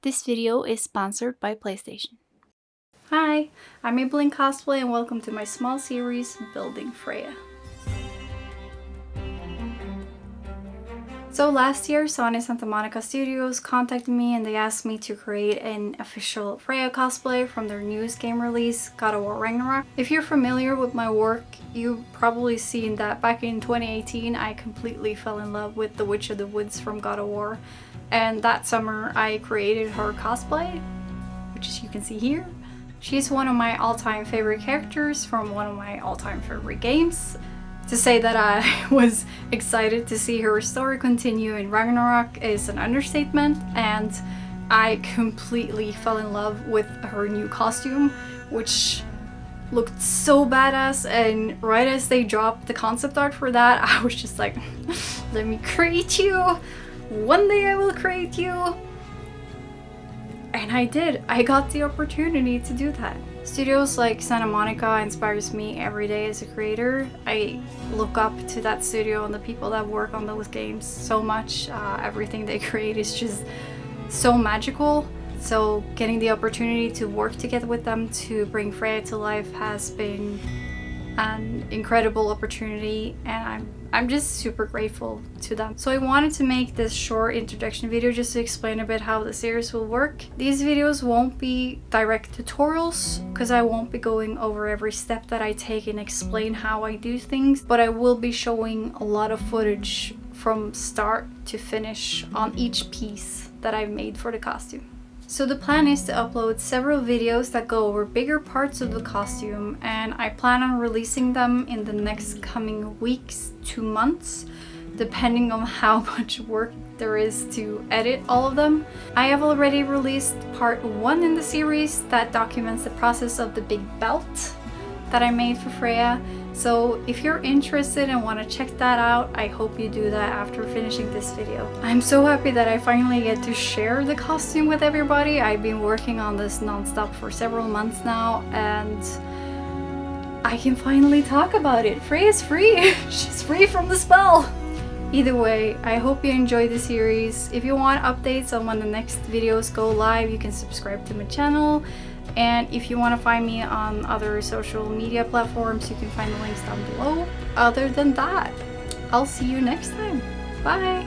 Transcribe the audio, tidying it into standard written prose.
This video is sponsored by PlayStation. Hi, I'm Maybelline Cosplay and welcome to my small series, Building Freya. So last year, Sony Santa Monica Studios contacted me and they asked me to create an official Freya cosplay from their newest game release, God of War Ragnarök. If you're familiar with my work, you've probably seen that back in 2018 I completely fell in love with the Witch of the Woods from God of War. And that summer I created her cosplay, which as you can see here. She's one of my all-time favorite characters from one of my all-time favorite games. To say that I was excited to see her story continue in Ragnarök is an understatement, and I completely fell in love with her new costume, which looked so badass. And right as they dropped the concept art for that, I was just like, let me create you! One day I will create you! And I did. I got the opportunity to do that. Studios like Santa Monica inspires me every day as a creator. I look up to that studio and the people that work on those games so much. Everything they create is just so magical. So getting the opportunity to work together with them to bring Freya to life has been an incredible opportunity, and I'm just super grateful to them. So I wanted to make this short introduction video just to explain a bit how the series will work. These videos won't be direct tutorials because I won't be going over every step that I take and explain how I do things, but I will be showing a lot of footage from start to finish on each piece that I've made for the costume. So the plan is to upload several videos that go over bigger parts of the costume, and I plan on releasing them in the next coming weeks to months, depending on how much work there is to edit all of them. I have already released part 1 in the series that documents the process of the big belt that I made for Freya. So if you're interested and want to check that out, I hope you do that after finishing this video. I'm so happy that I finally get to share the costume with everybody. I've been working on this non-stop for several months now, and I can finally talk about it. Freya's free! She's free from the spell! Either way, I hope you enjoy the series. If you want updates on when the next videos go live, you can subscribe to my channel. And if you want to find me on other social media platforms, you can find the links down below. Other than that, I'll see you next time. Bye!